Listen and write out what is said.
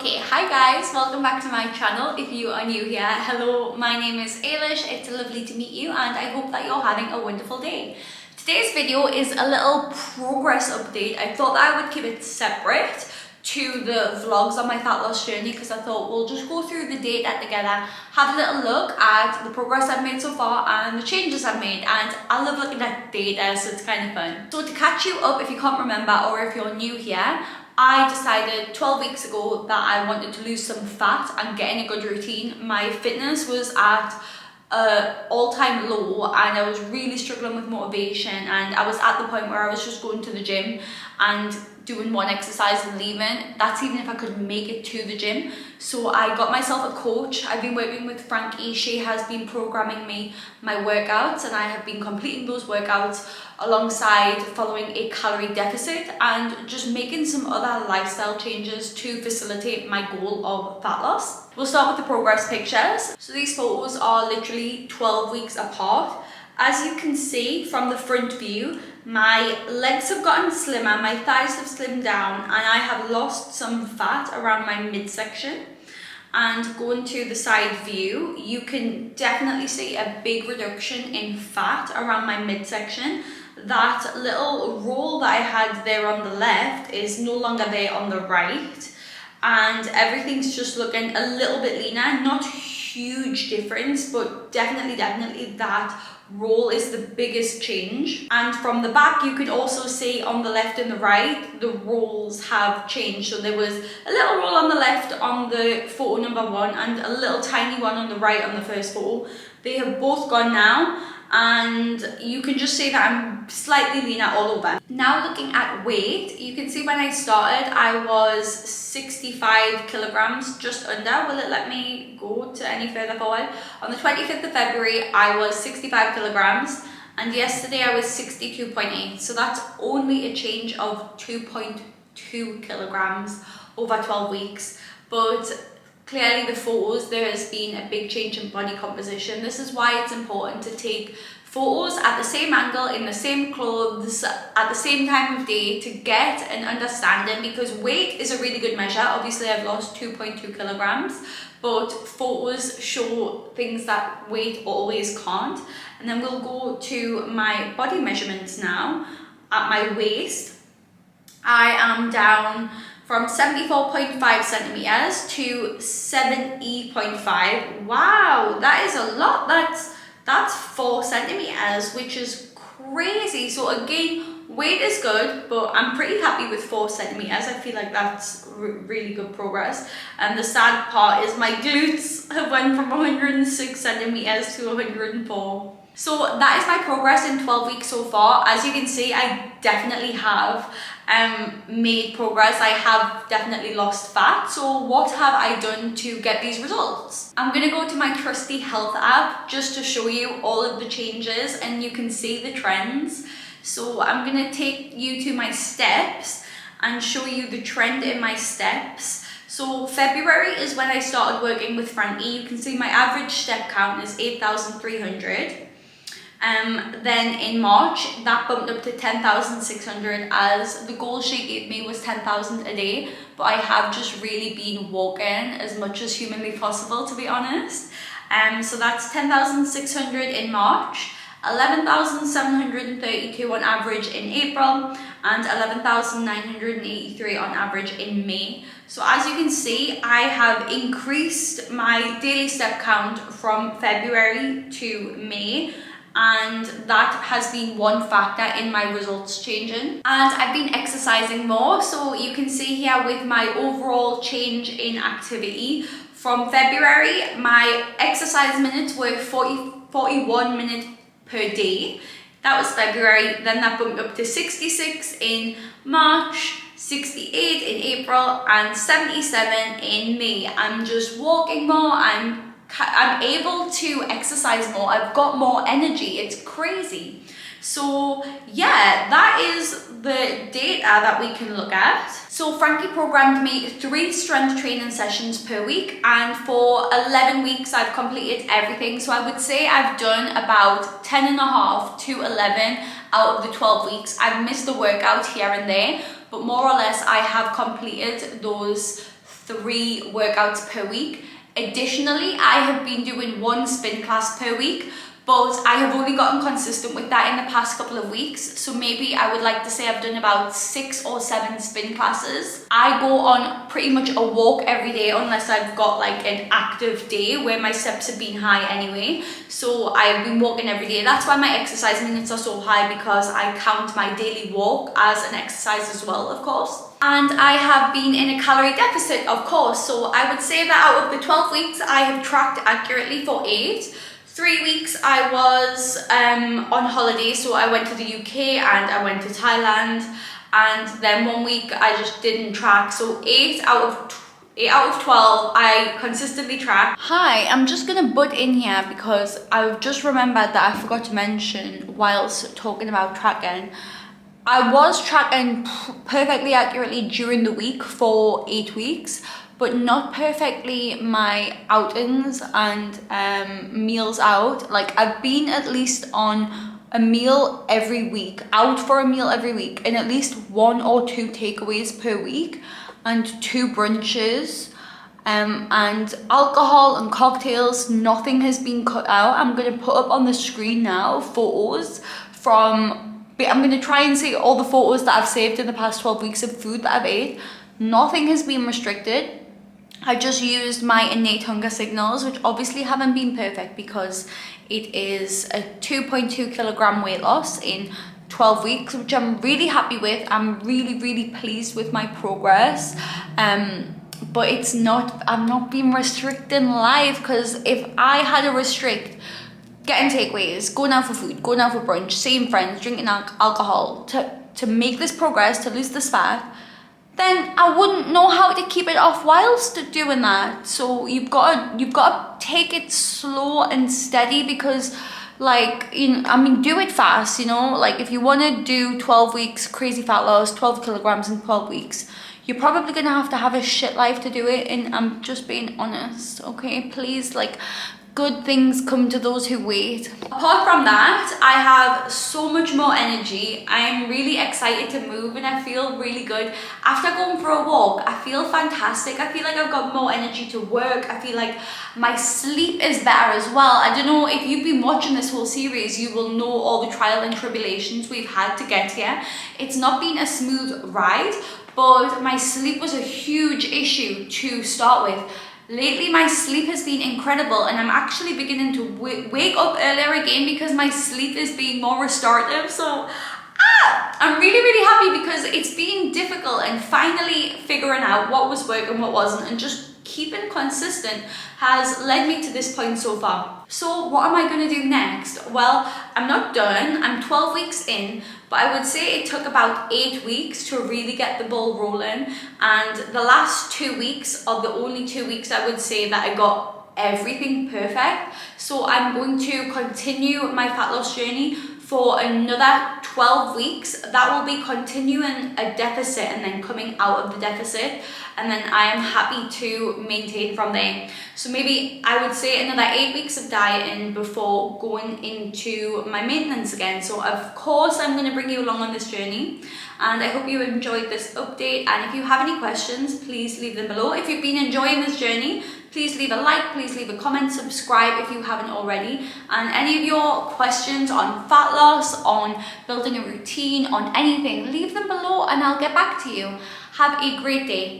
Okay, hi guys, welcome back to my channel. If you are new here, hello, my name is Ailish. It's lovely to meet you and I hope that you're having a wonderful day. Today's video is a little progress update. I thought that I would keep it separate to the vlogs on my fat loss journey because I thought we'll just go through the data together, have a little look at the progress I've made so far and the changes I've made, and I love looking at data, so it's kind of fun. So to catch you up if you can't remember or if you're new here, I decided 12 weeks ago that I wanted to lose some fat and get in a good routine. My fitness was at all-time low and I was really struggling with motivation, and I was at the point where I was just going to the gym and doing one exercise and leaving. That's even if I could make it to the gym. So I got myself a coach. I've been working with Frankie. She has been programming me my workouts and I have been completing those workouts alongside following a calorie deficit and just making some other lifestyle changes to facilitate my goal of fat loss. We'll start with the progress pictures. So these photos are literally 12 weeks apart. As you can see from the front view, my legs have gotten slimmer, my thighs have slimmed down, and I have lost some fat around my midsection. And going to the side view, you can definitely see a big reduction in fat around my midsection. That little roll that I had there on the left is no longer there on the right, and everything's just looking a little bit leaner. Not huge difference, but definitely that roll is the biggest change. And from the back you could also see on the left and the right the rolls have changed. So there was a little roll on the left on the photo number 1 and a little tiny one on the right on the first photo. They have both gone now, and you can just see that I'm slightly leaner all over. Now looking at weight, you can see when I started I was 65 kilograms, just under. Will it let me go to any further forward? On the 25th of February I was 65 kilograms and yesterday I was 62.8, so that's only a change of 2.2 kilograms over 12 weeks. But clearly the photos, there has been a big change in body composition. This is why it's important to take photos at the same angle, in the same clothes, at the same time of day to get an understanding, because weight is a really good measure. Obviously I've lost 2.2 kilograms, but photos show things that weight always can't. And then we'll go to my body measurements now. At my waist, I am down from 74.5 centimeters to 70.5. Wow, that is a lot. That's 4 centimeters, which is crazy. So again, weight is good, but I'm pretty happy with 4 centimeters. I feel like that's really good progress. And the sad part is my glutes have went from 106 centimeters to 104. So that is my progress in 12 weeks so far. As you can see, I definitely have made progress. I have definitely lost fat. So what have I done to get these results? I'm gonna go to my trusty health app just to show you all of the changes and you can see the trends. So I'm gonna take you to my steps and show you the trend in my steps. So February is when I started working with Frankie. You can see my average step count is 8,300. Then in March that bumped up to 10,600, as the goal she gave me was 10,000 a day, but I have just really been walking as much as humanly possible, to be honest. So that's 10,600 in March, 11,732 on average in April, and 11,983 on average in May. So as you can see, I have increased my daily step count from February to May, and that has been one factor in my results changing. And I've been exercising more, so you can see here with my overall change in activity. From February, my exercise minutes were 41 minutes per day. That was February. Then that bumped up to 66 in March, 68 in April, and 77 in May. I'm just walking more, I'm able to exercise more, I've got more energy, it's crazy. So yeah, that is the data that we can look at. So Frankie programmed me 3 strength training sessions per week, and for 11 weeks I've completed everything. So I would say I've done about 10.5 to 11 out of the 12 weeks. I've missed a workout here and there, but more or less I have completed those 3 workouts per week. Additionally, I have been doing 1 spin class per week, but I have only gotten consistent with that in the past couple of weeks. So maybe I would like to say I've done about 6 or 7 spin classes. I go on pretty much a walk every day unless I've got like an active day where my steps have been high anyway. So I've been walking every day. That's why my exercise minutes are so high, because I count my daily walk as an exercise as well, of course. And I have been in a calorie deficit, of course. So I would say that out of the 12 weeks, I have tracked accurately for 8. 3 weeks I was on holiday, so I went to the UK and I went to Thailand, and then 1 week I just didn't track. So 8 out of 12 I consistently track. Hi, I'm just gonna butt in here because I've just remembered that I forgot to mention whilst talking about tracking. I was tracking perfectly accurately during the week for 8 weeks, but not perfectly my outings and meals out. Like, I've been at least on a meal every week, out for a meal every week, and at least 1 or 2 takeaways per week, and 2 brunches, and alcohol and cocktails. Nothing has been cut out. I'm gonna put up on the screen now photos from, I'm gonna try and see all the photos that I've saved in the past 12 weeks of food that I've ate. Nothing has been restricted. I just used my innate hunger signals, which obviously haven't been perfect because it is a 2.2 kilogram weight loss in 12 weeks, which I'm really happy with. I'm really pleased with my progress. But it's not, I'm not being restricting life, because if I had to restrict getting takeaways, going out for food, going out for brunch, seeing friends, drinking alcohol to make this progress, to lose this fat, then I wouldn't know how to keep it off whilst doing that. So you've got to take it slow and steady, because, like, you know, I mean, do it fast, you know, like if you want to do 12 weeks crazy fat loss, 12 kilograms in 12 weeks, you're probably gonna have a shit life to do it. And I'm just being honest, okay? Please, like, good things come to those who wait. Apart from that, I have so much more energy. I'm really excited to move and I feel really good. After going for a walk, I feel fantastic. I feel like I've got more energy to work. I feel like my sleep is better as well. I don't know if you've been watching this whole series, you will know all the trial and tribulations we've had to get here. It's not been a smooth ride, but my sleep was a huge issue to start with. Lately, my sleep has been incredible, and I'm actually beginning to wake up earlier again because my sleep is being more restorative. So I'm really happy, because it's been difficult, and finally figuring out what was working, what wasn't, and just keeping consistent has led me to this point so far. So what am I going to do next? Well, I'm not done. I'm 12 weeks in, but I would say it took about 8 weeks to really get the ball rolling. And the last 2 weeks are the only 2 weeks I would say that I got everything perfect. So I'm going to continue my fat loss journey for another 12 weeks. That will be continuing a deficit and then coming out of the deficit, and then I am happy to maintain from there. So maybe I would say another 8 weeks of dieting before going into my maintenance again. So of course I'm going to bring you along on this journey, and I hope you enjoyed this update. And if you have any questions, please leave them below. If you've been enjoying this journey, please leave a like, please leave a comment, subscribe if you haven't already. And any of your questions on fat loss, on building a routine, on anything, leave them below and I'll get back to you. Have a great day.